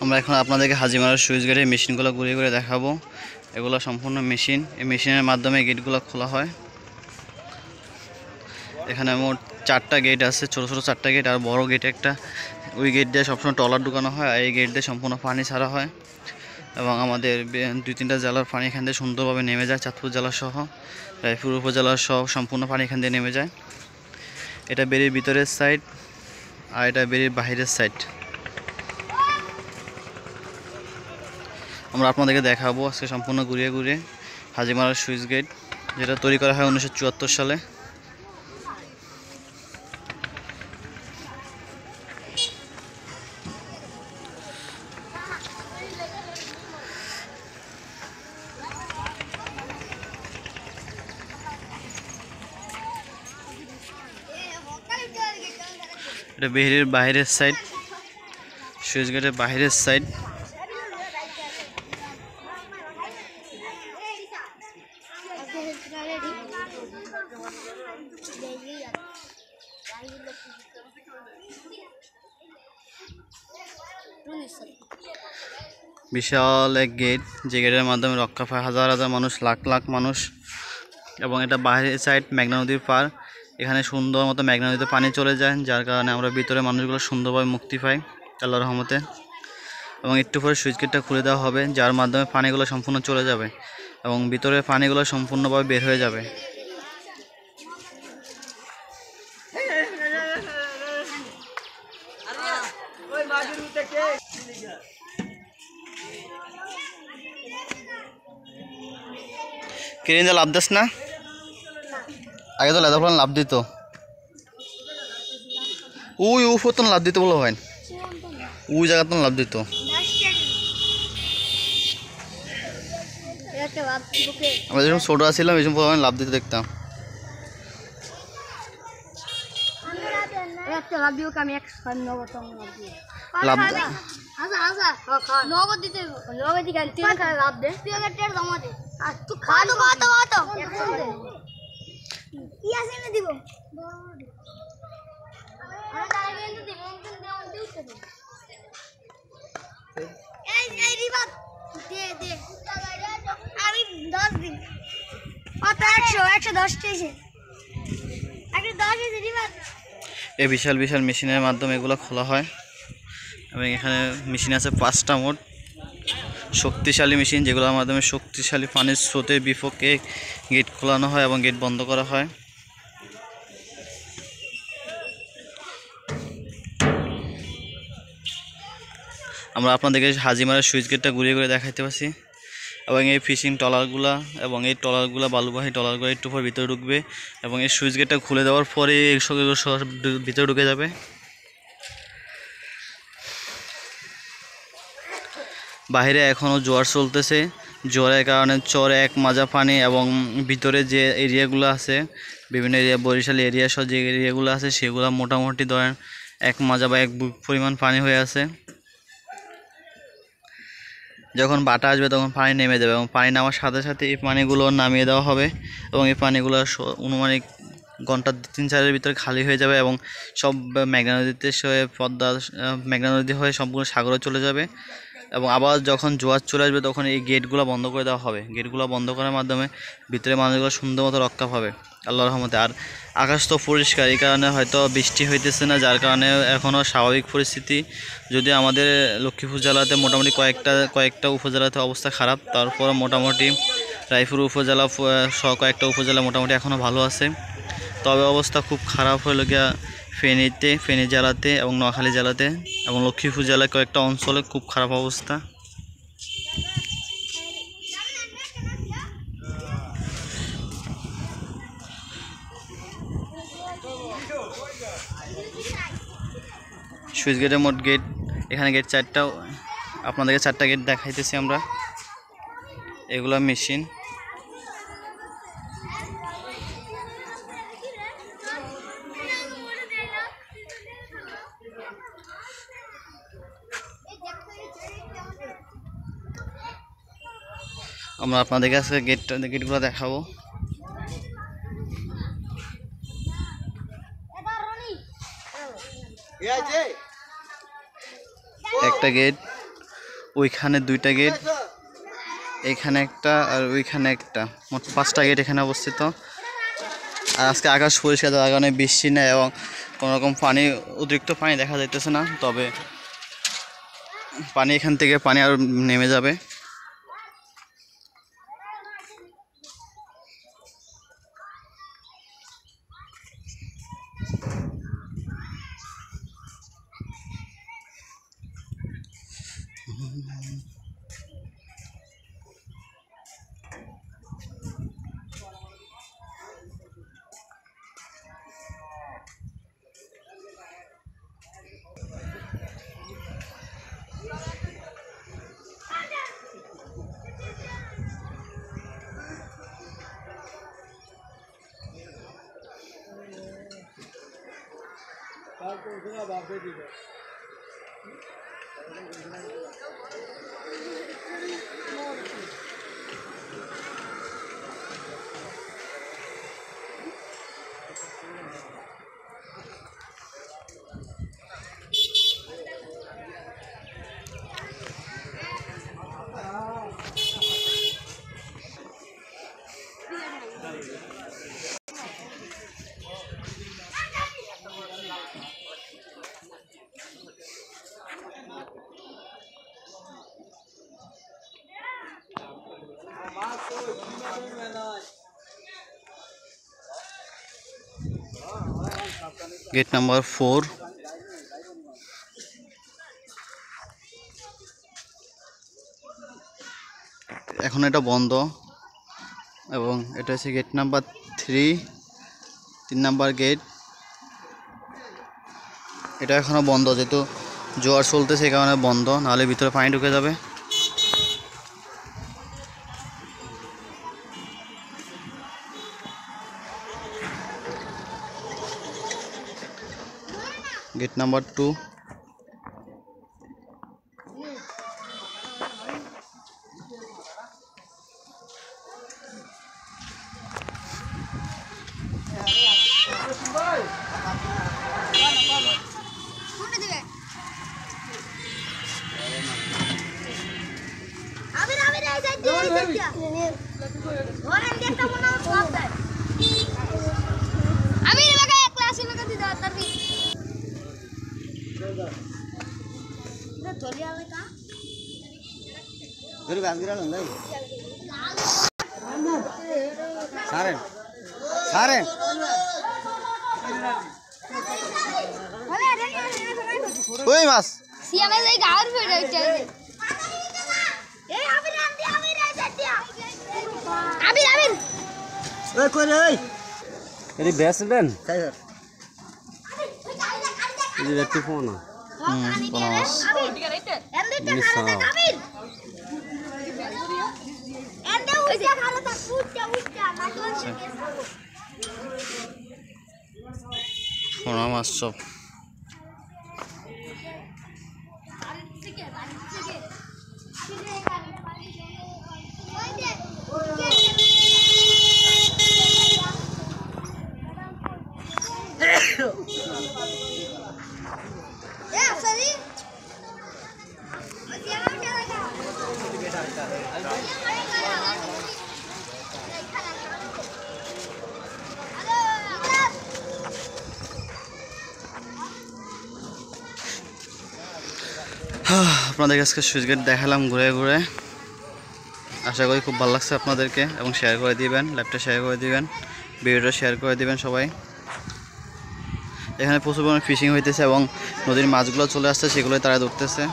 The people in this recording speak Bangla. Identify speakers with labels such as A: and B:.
A: আমরা এখন আপনাদেরকে হাজিমারা সুইচ গেটের মেশিনগুলো ঘুরিয়ে ঘুরে দেখাবো। এগুলো সম্পূর্ণ মেশিন। এই মেশিনের মাধ্যমে গেটগুলো খোলা হয়। এখানে মোট 4টা গেট আছে, ছোটো ছোটো 4টা গেট আর বড় গেট একটা। ওই গেট দিয়ে সবসময় ট্রলার ঢুকানো হয় আর এই গেট দিয়ে সম্পূর্ণ পানি ছাড়া হয় এবং আমাদের 2-3টা জেলার পানি এখান থেকে সুন্দরভাবে নেমে যায়। চাঁদপুর জেলা সহ রায়পুর উপজেলার সহ সম্পূর্ণ পানি এখান দিয়ে নেমে যায়। এটা বেরির ভিতরের সাইড আর এটা বেরির বাহিরের সাইড। আমরা আপনাদেরকে দেখাবো আজকে সম্পূর্ণ ঘুরিয়ে ঘুরিয়ে হাজিমারা সুইচ গেট, যেটা তৈরি করা হয় 1974 সালে। এটা বেরির বাহিরের সাইড, সুইচ গেটের বাহিরের সাইড। বিশাল এক গেট, যে গেটের মাধ্যমে রক্ষা পায় হাজার হাজার মানুষ, লাখ লাখ মানুষ। এবং এটা বাইরের সাইড মেঘনা নদীর পার। এখানে সুন্দর মতো মেঘনা নদীতে পানি চলে যায়, যার কারণে আমরা ভিতরে মানুষগুলো সুন্দরভাবে মুক্তি পাই আল্লাহর রহমতে। এবং একটু পরে সুইচ গেটটা খুলে দেওয়া হবে, যার মাধ্যমে পানিগুলো সম্পূর্ণ চলে যাবে এবং ভিতরে পানিগুলো সম্পূর্ণভাবে বের হয়ে যাবে। কিনে লাভ দিস না, আগে তো লেদা ফলান লাভ দিত। ওই ও ফোতন লাভ দিতে বলো হয়, ওই জায়গাতে লাভ দিত। আমরা যখন ছোট ছিলাম এই সময় লাভ দিতে দেখতাম। এই বিশাল বিশাল মেশিনের মাধ্যমে এগুলো খোলা হয় এবং এখানে মেশিন আছে 5টা মোট শক্তিশালী মেশিন, যেগুলোর মাধ্যমে শক্তিশালী পানির স্রোতের বিপক্ষে গেট খোলানো হয় এবং গেট বন্ধ করা হয়। আমরা আপনাদেরকে হাজিমারা সুইচ গেটটা ঘুরিয়ে ঘুরে দেখাইতে পারছি। এবং এই ফিশিং ট্রলারগুলা এবং এই ট্রলারগুলা বালুবাহী ট্রলারগুলো একটু পর ভিতরে ঢুকবে এবং এই সুইচ গেটটা খুলে দেওয়ার পরে সব ভিতরে ঢুকে যাবে। বাইরে এখনও জোয়ার চলতেছে, জোয়ারের কারণে চরে এক মাজা পানি এবং ভিতরে যে এরিয়াগুলো আছে বিভিন্ন এরিয়া বরিশাল এরিয়া সহ যে এরিয়াগুলো আছে সেগুলো মোটামুটি ধরেন এক মাজা বা এক বুক পরিমাণ পানি হয়ে আছে। যখন বাটা আসবে তখন পানি নেমে যাবে এবং পানি নামার সাথে সাথে এই পানিগুলো নামিয়ে দেওয়া হবে এবং এই পানিগুলো অনুমানিক ঘন্টা 3-4-এর ভিতরে খালি হয়ে যাবে এবং সব মেঘনা নদীতে পদ্মা মেঘনা নদী হয়ে সম্পূর্ণ সাগরে চলে যাবে। এবং আবার যখন জোয়ার চলে আসবে তখন এই গেটগুলো বন্ধ করে দেওয়া হবে। গেটগুলো বন্ধ করার মাধ্যমে ভিতরে মানুষগুলো সুন্দর মতো রক্ষা পাবে আল্লাহর রহমতে। আর আকাশ তো পরিষ্কার, এই কারণে হয়তো বৃষ্টি হইতেছে না, যার কারণে এখনও স্বাভাবিক পরিস্থিতি। যদি আমাদের লক্ষ্মীপুর জেলাতে মোটামুটি কয়েকটা উপজেলাতে অবস্থা খারাপ, তারপর মোটামুটি রায়পুর উপজেলা সহ কয়েকটা উপজেলা মোটামুটি এখনও ভালো আছে। তবে অবস্থা খুব খারাপ হলো গিয়া ফেনী জেলাতে এবং নোয়াখালী জেলাতে এবং লক্ষ্মীপুর জেলায় কয়েকটা অঞ্চলে খুব খারাপ অবস্থা। সুইচ গেটের মোট গেট, এখানে গেট 4টা, আপনাদেরকে 4টা গেট দেখাইতেছি আমরা। এগুলা মেশিন। আমরা আপনাদের কাছে গেটগুলো দেখাবো। একটা গেট ওইখানে 2টা গেট, এখানে একটা আর ওইখানে একটা, মোট 5টা গেট এখানে অবস্থিত। আর আজকে আকাশ পরিষ্কার, যার কারণে বৃষ্টি নেই এবং কোনো রকম পানি, অতিরিক্ত পানি দেখা যাইতেছে না। তবে পানি এখান থেকে পানি আর নেমে যাবে। গেট নাম্বার 4, এখন এটা বন্ধ। এবং এটা হচ্ছে গেট নাম্বার 3, 3 নাম্বার গেট। এটা এখনো বন্ধ, যেহেতু জোয়ার চলতেছে এই কারণে বন্ধ, নাহলে ভিতরে পানি ঢুকে যাবে। গেট নাম্বার 2, ওই মাছ
B: সিয়ামে যাই গাওর ফেড়ে হইছে এই আবির
C: ওই কই রে ওই এদি বেসবেন কাই স্যার এদি দেখতে ফোন না
A: মাছ পোনা মাছ সব। আপনাদের আজকে সুইচ গেট দেখালাম ঘুরে ঘুরে। আশা করি খুব ভালো লাগছে আপনাদেরকে, এবং শেয়ার করে দিবেন, লাইভটা শেয়ার করে দিবেন, ভিডিওটা শেয়ার করে দিবেন সবাই। এখানে প্রচুর পরিমাণে ফিশিং হইতেছে এবং নদীর মাছগুলো চলে আসছে, সেগুলোই তারা ধরতেছে।